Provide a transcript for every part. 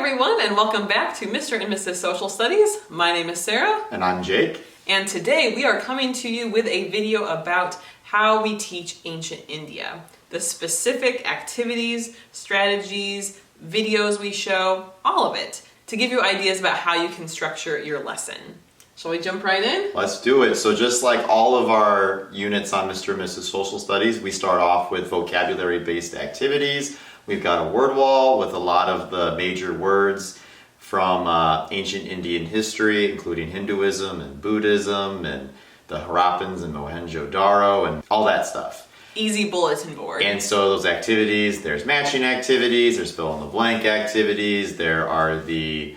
everyone, and welcome back to Mr. and Mrs. Social Studies. My name is Sarah. And I'm Jake. And today we are coming to you with a video about how we teach ancient India. The specific activities, strategies, videos we show, all of it, to give you ideas about how you can structure your lesson. Shall we jump right in? Let's do it. So just like all of our units on Mr. and Mrs. Social Studies, we start off with vocabulary-based activities. We've got a word wall with a lot of the major words from ancient Indian history, including Hinduism and Buddhism and the Harappans and Mohenjo-Daro and all that stuff. Easy bulletin board. And so those activities, there's matching activities, there's fill-in-the-blank activities, there are the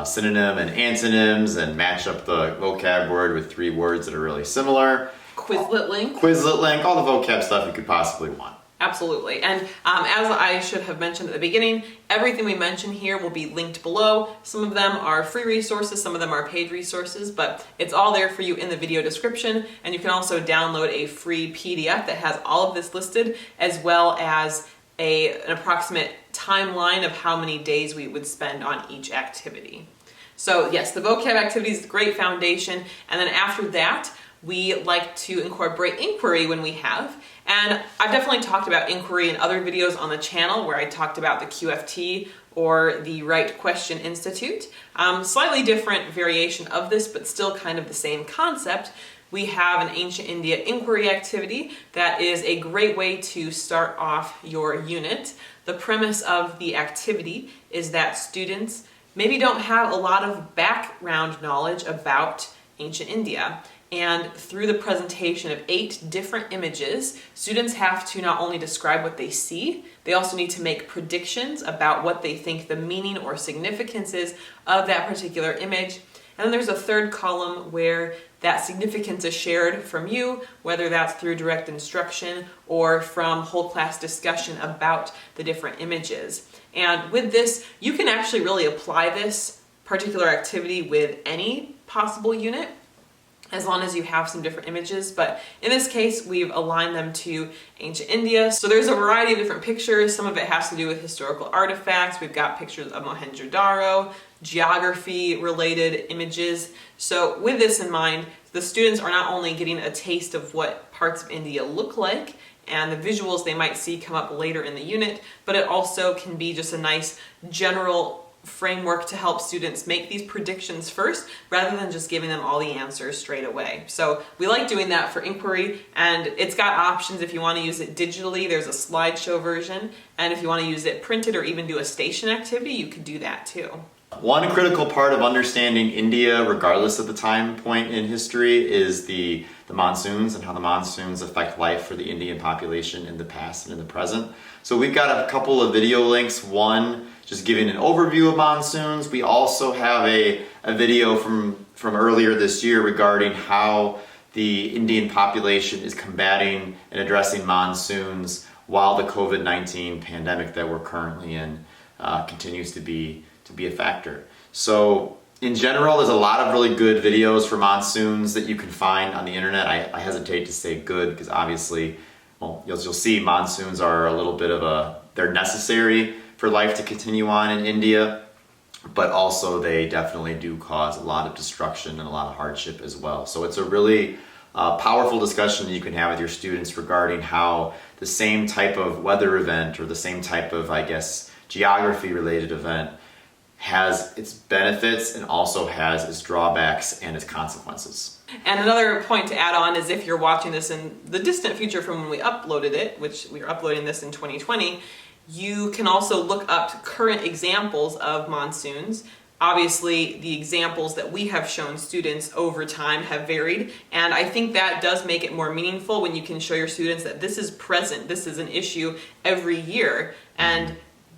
synonym and antonyms, and match up the vocab word with three words that are really similar. Quizlet link. Quizlet link, all the vocab stuff you could possibly want. Absolutely. And as I should have mentioned at the beginning, everything we mention here will be linked below. Some of them are free resources, some of them are paid resources, but it's all there for you in the video description. And you can also download a free PDF that has all of this listed, as well as an approximate timeline of how many days we would spend on each activity. So yes, the vocab activity is a great foundation. And then after that, we like to incorporate inquiry when we have. And I've definitely talked about inquiry in other videos on the channel where I talked about the QFT or the Right Question Institute. Slightly different variation of this, but still kind of the same concept. We have an Ancient India inquiry activity that is a great way to start off your unit. The premise of the activity is that students maybe don't have a lot of background knowledge about ancient India. And through the presentation of 8 different images, students have to not only describe what they see, they also need to make predictions about what they think the meaning or significance is of that particular image. And then there's a third column where that significance is shared from you, whether that's through direct instruction or from whole class discussion about the different images. And with this, you can actually really apply this particular activity with any possible unit, as long as you have some different images. But in this case, we've aligned them to ancient India. So there's a variety of different pictures. Some of it has to do with historical artifacts. We've got pictures of Mohenjo-Daro, geography-related images. So with this in mind, the students are not only getting a taste of what parts of India look like, and the visuals they might see come up later in the unit, but it also can be just a nice general framework to help students make these predictions first, rather than just giving them all the answers straight away. So we like doing that for inquiry, and it's got options. If you want to use it digitally, there's a slideshow version, and if you want to use it printed or even do a station activity, you could do that too. One critical part of understanding India, regardless of the time point in history, is the monsoons and how the monsoons affect life for the Indian population in the past and in the present. So we've got a couple of video links. One, just giving an overview of monsoons. We also have a video from earlier this year regarding how the Indian population is combating and addressing monsoons while the COVID-19 pandemic that we're currently in continues to be a factor. So in general, there's a lot of really good videos for monsoons that you can find on the internet. I hesitate to say good because obviously, well, you'll see monsoons are a little bit of they're necessary for life to continue on in India, but also they definitely do cause a lot of destruction and a lot of hardship as well. So it's a really powerful discussion that you can have with your students regarding how the same type of weather event or the same type of, I guess, geography-related event has its benefits and also has its drawbacks and its consequences. And another point to add on is if you're watching this in the distant future from when we uploaded it, which we are uploading this in 2020, you can also look up current examples of monsoons. Obviously, the examples that we have shown students over time have varied, and I think that does make it more meaningful when you can show your students that this is present, this is an issue every year. And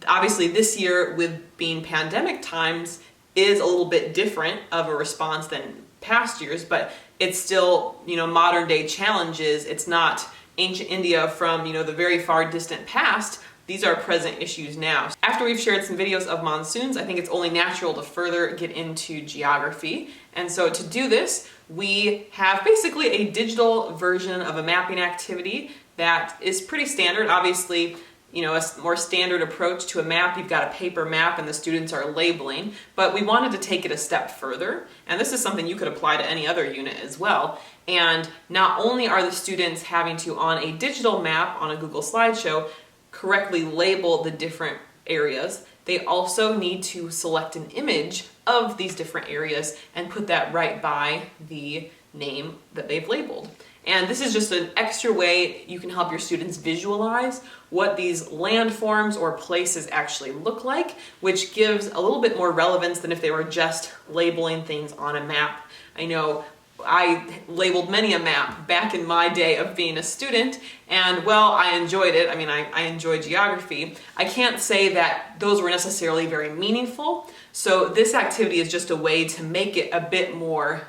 obviously this year, with being pandemic times, is a little bit different of a response than past years, but it's still, modern day challenges. It's not ancient India from, the very far distant past. These are present issues now. After we've shared some videos of monsoons, I think it's only natural to further get into geography. And so to do this, we have basically a digital version of a mapping activity that is pretty standard. Obviously, more standard approach to a map. You've got a paper map and the students are labeling, but we wanted to take it a step further. And this is something you could apply to any other unit as well. And not only are the students having to, on a digital map on a Google Slideshow, correctly label the different areas, they also need to select an image of these different areas and put that right by the name that they've labeled. And this is just an extra way you can help your students visualize what these landforms or places actually look like, which gives a little bit more relevance than if they were just labeling things on a map. I know I labeled many a map back in my day of being a student, and well, I enjoyed it. I mean, I enjoyed geography. I can't say that those were necessarily very meaningful. So this activity is just a way to make it a bit more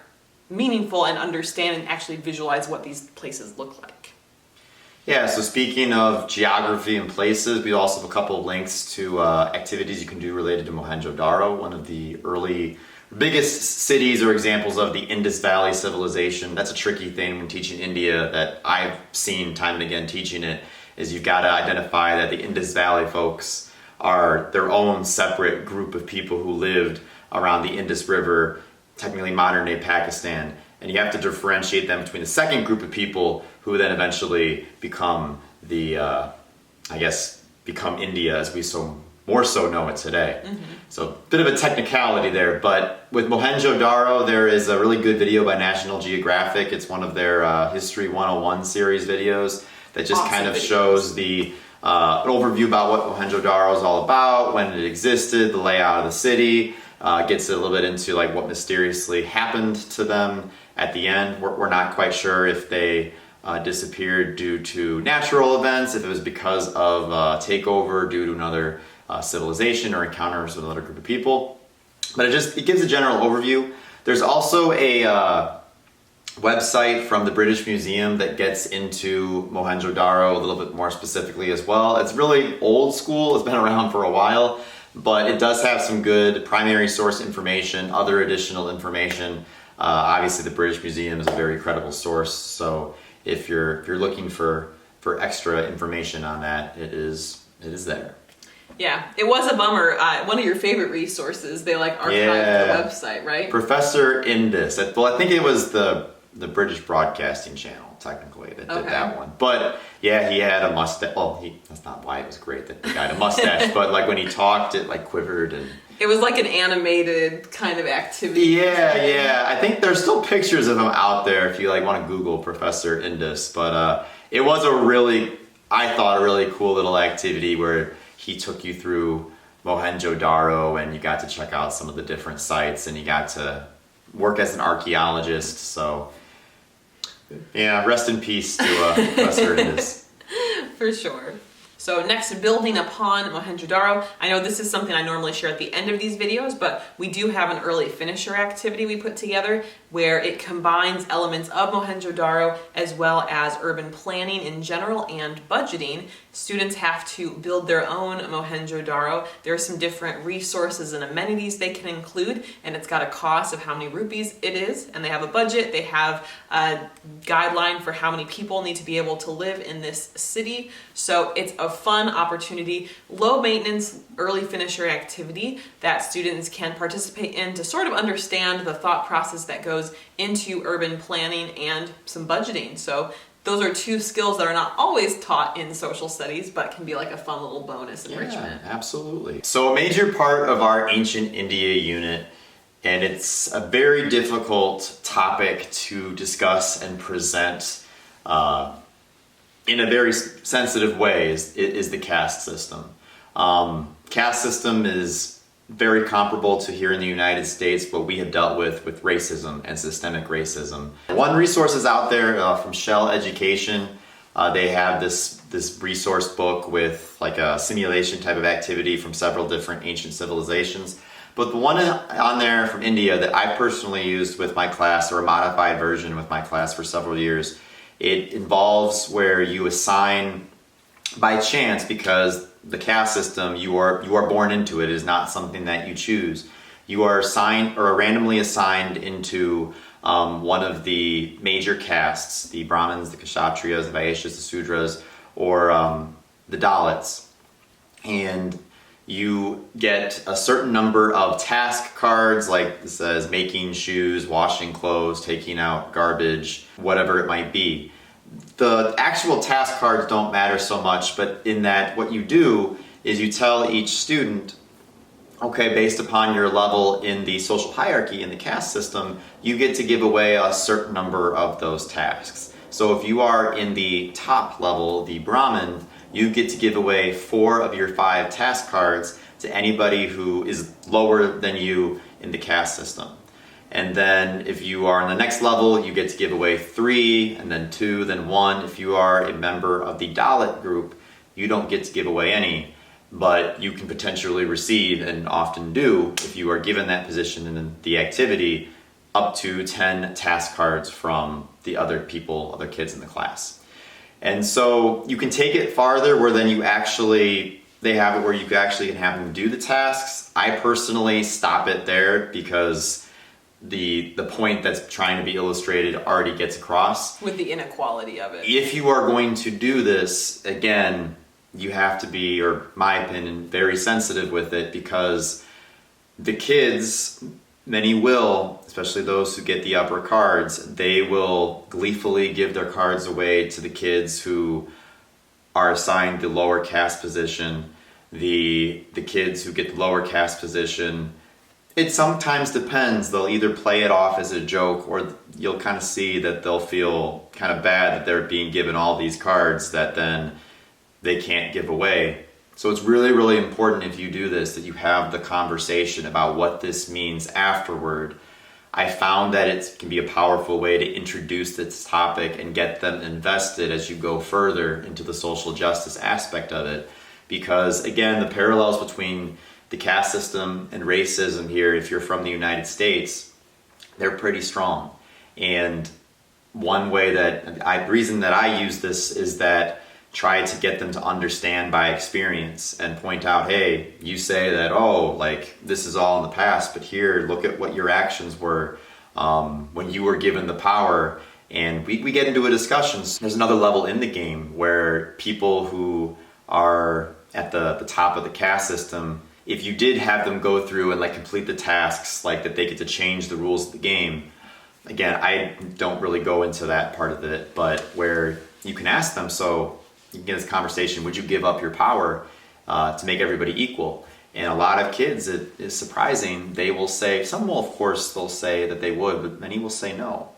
meaningful and understand and actually visualize what these places look like. Yeah, so speaking of geography and places, we also have a couple of links to activities you can do related to Mohenjo-Daro, one of the biggest cities or examples of the Indus Valley civilization. That's a tricky thing when teaching India that I've seen time and again teaching it, is you've got to identify that the Indus Valley folks are their own separate group of people who lived around the Indus River, technically modern day Pakistan, and you have to differentiate them between the second group of people who then eventually become become India as we more so know it today. Mm-hmm. So a bit of a technicality there, but with Mohenjo-Daro, there is a really good video by National Geographic. It's one of their History 101 series videos that just kind of shows the an overview about what Mohenjo-Daro is all about, when it existed, the layout of the city, gets a little bit into like what mysteriously happened to them at the end. We're not quite sure if they disappeared due to natural events, if it was because of takeover due to another civilization or encounters with another group of people. But it gives a general overview. There's also a website from the British Museum that gets into Mohenjo-Daro a little bit more specifically as well. It's really old school, it's been around for a while, but it does have some good primary source information, other additional information. Obviously the British Museum is a very credible source, so if you're looking for extra information on that, it is there. Yeah, it was a bummer. One of your favorite resources, they archived the website, right? Professor Indus. Well, I think it was the British Broadcasting Channel, technically, that did that one. But yeah, he had a mustache. Well, that's not why it was great that the guy had a mustache, but when he talked, it quivered and... It was like an animated kind of activity. Yeah. I think there's still pictures of him out there if you want to Google Professor Indus. But it was I thought, a really cool little activity where he took you through Mohenjo-Daro and you got to check out some of the different sites and you got to work as an archaeologist. So yeah, rest in peace to Professor Indus. For sure. So next, building upon Mohenjo-Daro. I know this is something I normally share at the end of these videos, but we do have an early finisher activity we put together where it combines elements of Mohenjo-Daro as well as urban planning in general and budgeting. Students have to build their own Mohenjo-Daro. There are some different resources and amenities they can include, and it's got a cost of how many rupees it is, and they have a budget. They have a guideline for how many people need to be able to live in this city. So it's a fun opportunity, low maintenance, early finisher activity that students can participate in to sort of understand the thought process that goes into urban planning and some budgeting. So those are two skills that are not always taught in social studies, but can be like a fun little bonus enrichment. Yeah, absolutely. So a major part of our Ancient India unit, and it's a very difficult topic to discuss and present in a very sensitive way, is the caste system. Caste system is very comparable to here in the United States what we have dealt with racism and systemic racism. One resource is out there from Shell Education. They have this resource book with a simulation type of activity from several different ancient civilizations. But the one on there from India that I personally used with my class, or a modified version with my class for several years, it involves where you assign by chance, because the caste system, you are born into it. It is not something that you choose. You are assigned or randomly assigned into one of the major castes, the Brahmins, the Kshatriyas, the Vaishyas, the Sudras, or the Dalits. and you get a certain number of task cards, like it says making shoes, washing clothes, taking out garbage, whatever it might be. The actual task cards don't matter so much, but in that what you do is you tell each student, okay, based upon your level in the social hierarchy in the caste system, you get to give away a certain number of those tasks. So if you are in the top level, the Brahmin, you get to give away 4 of your 5 task cards to anybody who is lower than you in the caste system. And then if you are on the next level, you get to give away 3, and then 2, then 1. If you are a member of the Dalit group, you don't get to give away any, but you can potentially receive, and often do, if you are given that position in the activity, up to 10 task cards from the other people, other kids in the class. And so you can take it farther where then you actually, they have it where you actually can have them do the tasks. I personally stop it there because the point that's trying to be illustrated already gets across. With the inequality of it. If you are going to do this, again, you have to be, or my opinion, very sensitive with it, because the kids, many will, especially those who get the upper cards, they will gleefully give their cards away to the kids who are assigned the lower caste position. The kids who get the lower caste position, it sometimes depends. They'll either play it off as a joke, or you'll kind of see that they'll feel kind of bad that they're being given all these cards that then they can't give away. So it's really, really important if you do this that you have the conversation about what this means afterward. I found that it can be a powerful way to introduce this topic and get them invested as you go further into the social justice aspect of it. Because again, the parallels between the caste system and racism here, if you're from the United States, they're pretty strong. And one way that reason that I use this is that try to get them to understand by experience and point out, hey, you say that, oh, like this is all in the past, but here, look at what your actions were when you were given the power. And we get into a discussion. There's another level in the game where people who are at the top of the caste system, if you did have them go through and like complete the tasks, like that they get to change the rules of the game. Again, I don't really go into that part of it, but where you can ask them, so you can get this conversation, would you give up your power to make everybody equal? And a lot of kids, it is surprising, they will say, some will, of course, they'll say that they would, but many will say no.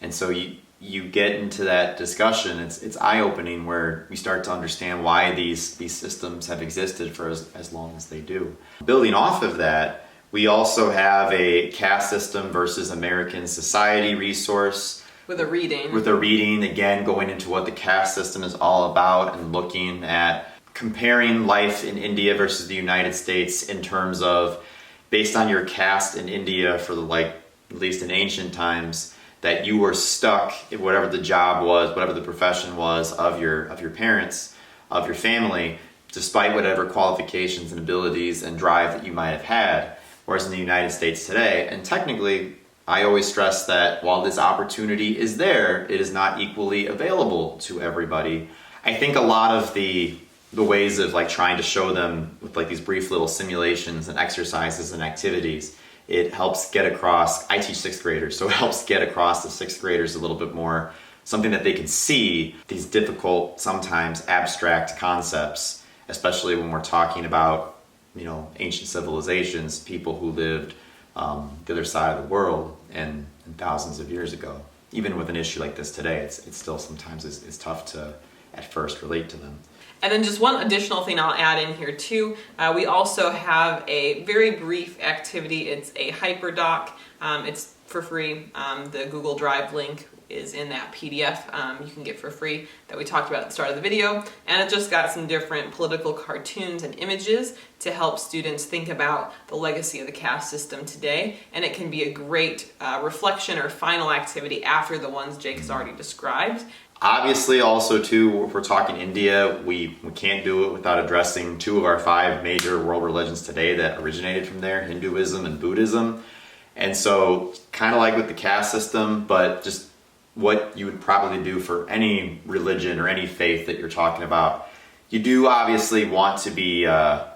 And so you get into that discussion, it's eye-opening where you start to understand why these systems have existed for as long as they do. Building off of that, we also have a caste system versus American society resource. With a reading, again, going into what the caste system is all about and looking at comparing life in India versus the United States in terms of, based on your caste in India for at least in ancient times, that you were stuck in whatever the job was, whatever the profession was of your parents, of your family, despite whatever qualifications and abilities and drive that you might have had. Whereas in the United States today, and technically, I always stress that while this opportunity is there, it is not equally available to everybody. I think a lot of the ways of like trying to show them with like these brief little simulations and exercises and activities, it helps get across. I teach 6th graders, so it helps get across to 6th graders a little bit more, something that they can see, these difficult, sometimes abstract concepts, especially when we're talking about, ancient civilizations, people who lived the other side of the world and thousands of years ago. Even with an issue like this today, it's still sometimes it's tough to at first relate to them. And then just one additional thing I'll add in here too, we also have a very brief activity. It's a Hyperdoc. It's for free. The Google Drive link is in that PDF you can get for free that we talked about at the start of the video. And it just got some different political cartoons and images to help students think about the legacy of the caste system today. And it can be a great reflection or final activity after the ones Jake has already described. Obviously, also too, if we're talking India, we can't do it without addressing 2 of our 5 major world religions today that originated from there, Hinduism and Buddhism. And so, kind of like with the caste system, but just what you would probably do for any religion or any faith that you're talking about, you do obviously want to be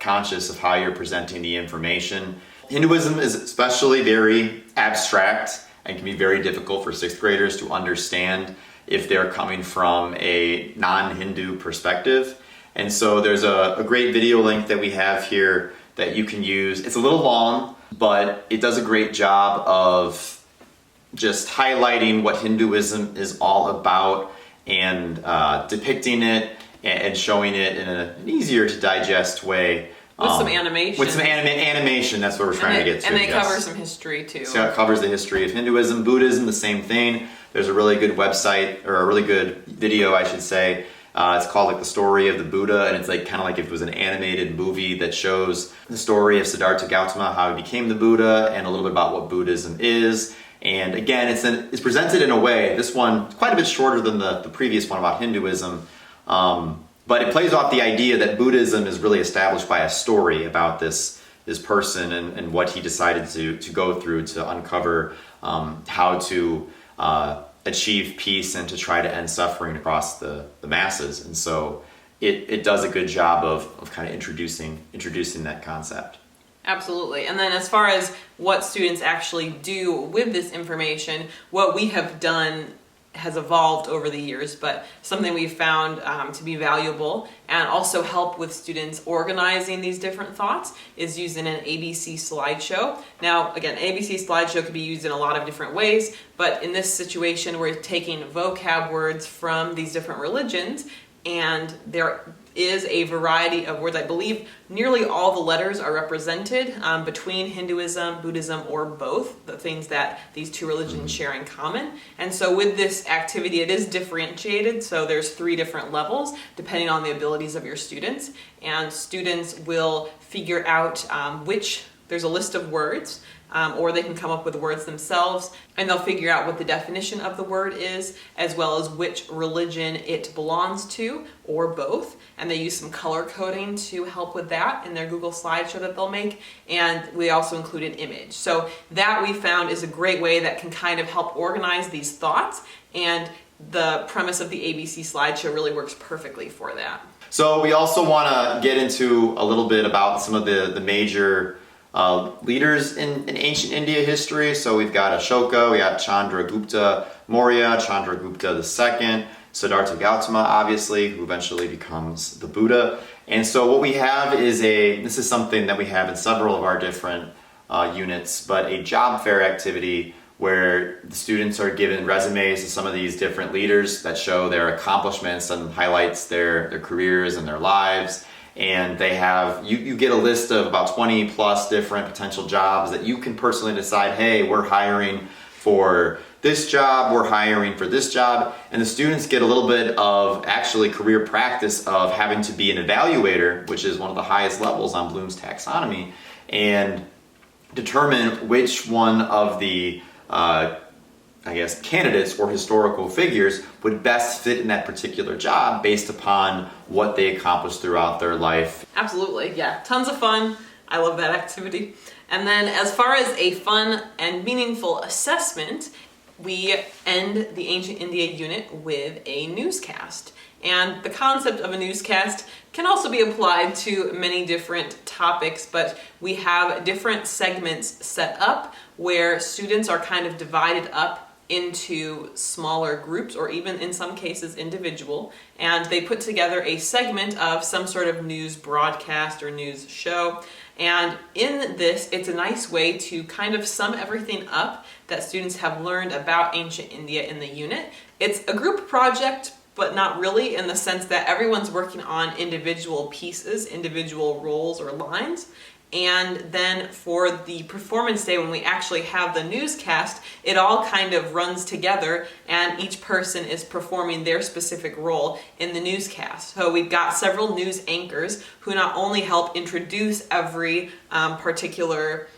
conscious of how you're presenting the information. Hinduism is especially very abstract and can be very difficult for sixth graders to understand if they're coming from a non-Hindu perspective. And so there's a great video link that we have here that you can use. It's a little long, but it does a great job of just highlighting what Hinduism is all about and depicting it and showing it in an easier to digest way. With some animation. With some animation, that's what we're trying to get to. And they cover some history too. So it covers the history of Hinduism, Buddhism, the same thing. There's a really good website, or a really good video, I should say. It's called like The Story of the Buddha, and it's like kind of like if it was an animated movie that shows the story of Siddhartha Gautama, how he became the Buddha, and a little bit about what Buddhism is. And again, it's presented in a way, this one quite a bit shorter than the previous one about Hinduism, but it plays off the idea that Buddhism is really established by a story about this person and what he decided to go through to uncover how to achieve peace and to try to end suffering across the masses. And so it does a good job of kind of introducing that concept. Absolutely. And then as far as what students actually do with this information, what we have done has evolved over the years, but something we've found to be valuable and also help with students organizing these different thoughts is using an ABC slideshow. Now, again, ABC slideshow could be used in a lot of different ways, but in this situation, we're taking vocab words from these different religions, and there is a variety of words. I believe nearly all the letters are represented between Hinduism, Buddhism, or both, the things that these two religions share in common. And so with this activity, it is differentiated. So there's 3 different levels depending on the abilities of your students. And students will figure out there's a list of words, or they can come up with words themselves, and they'll figure out what the definition of the word is, as well as which religion it belongs to, or both. And they use some color coding to help with that in their Google slideshow that they'll make. And we also include an image. So that we found is a great way that can kind of help organize these thoughts. And the premise of the ABC slideshow really works perfectly for that. So we also want to get into a little bit about some of the major leaders in ancient India history. So we've got Ashoka, we got Chandragupta Maurya, Chandragupta II, Siddhartha Gautama, obviously, who eventually becomes the Buddha. And so what we have is this is something that we have in several of our different units, but a job fair activity where the students are given resumes of some of these different leaders that show their accomplishments and highlights their careers and their lives. And they have, you get a list of about 20 plus different potential jobs that you can personally decide, hey, we're hiring for this job, we're hiring for this job. And the students get a little bit of actually career practice of having to be an evaluator, which is one of the highest levels on Bloom's taxonomy, and determine which one of the candidates or historical figures would best fit in that particular job based upon what they accomplished throughout their life. Absolutely, yeah. Tons of fun. I love that activity. And then as far as a fun and meaningful assessment, we end the Ancient India unit with a newscast. And the concept of a newscast can also be applied to many different topics, but we have different segments set up where students are kind of divided up into smaller groups, or even in some cases individual, and they put together a segment of some sort of news broadcast or news show. And in this, it's a nice way to kind of sum everything up that students have learned about ancient India in the unit. It's a group project, but not really, in the sense that everyone's working on individual pieces, individual roles or lines. And then for the performance day, when we actually have the newscast, it all kind of runs together and each person is performing their specific role in the newscast. So we've got several news anchors who not only help introduce every particular,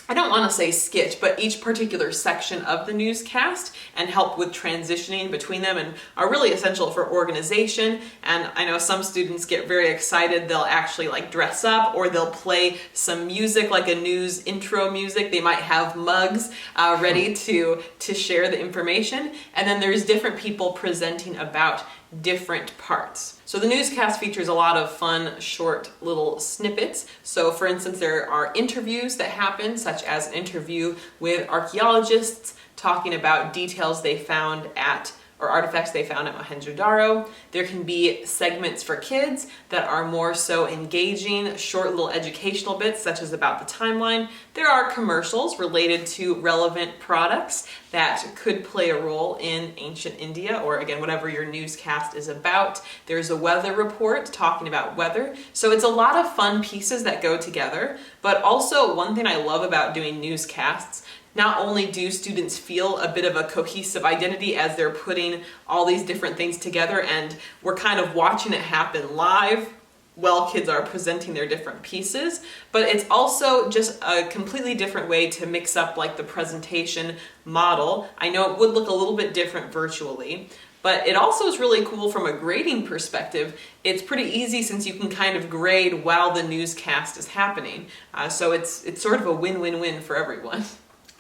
I don't want to say sketch, but each particular section of the newscast, and help with transitioning between them, and are really essential for organization. And I know some students get very excited. They'll actually dress up, or they'll play some music, like a news intro music. They might have mugs ready to share the information. And then there's different people presenting about different parts. So the newscast features a lot of fun, short little snippets. So for instance, there are interviews that happen, such as an interview with archaeologists talking about details they found at or artifacts they found at Mohenjo-Daro. There can be segments for kids that are more so engaging, short little educational bits, such as about the timeline. There are commercials related to relevant products that could play a role in ancient India, or again, whatever your newscast is about. There's a weather report talking about weather. So it's a lot of fun pieces that go together, but also one thing I love about doing newscasts, not only do students feel a bit of a cohesive identity as they're putting all these different things together and we're kind of watching it happen live while kids are presenting their different pieces, but it's also just a completely different way to mix up like the presentation model. I know it would look a little bit different virtually, but it also is really cool from a grading perspective. It's pretty easy since you can kind of grade while the newscast is happening. So it's sort of a win-win-win for everyone.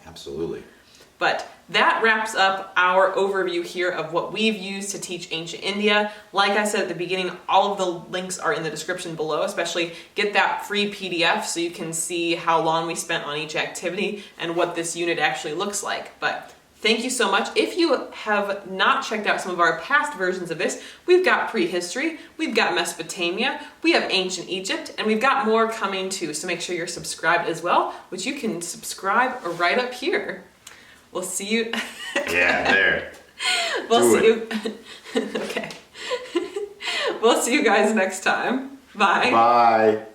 Absolutely. But that wraps up our overview here of what we've used to teach ancient India. Like I said at the beginning, all of the links are in the description below, especially get that free PDF so you can see how long we spent on each activity and what this unit actually looks like. But thank you so much. If you have not checked out some of our past versions of this, we've got prehistory, we've got Mesopotamia, we have ancient Egypt, and we've got more coming too. So make sure you're subscribed as well, which you can subscribe right up here. We'll see you. Yeah, there. We'll see you. Okay. We'll see you guys next time. Bye. Bye.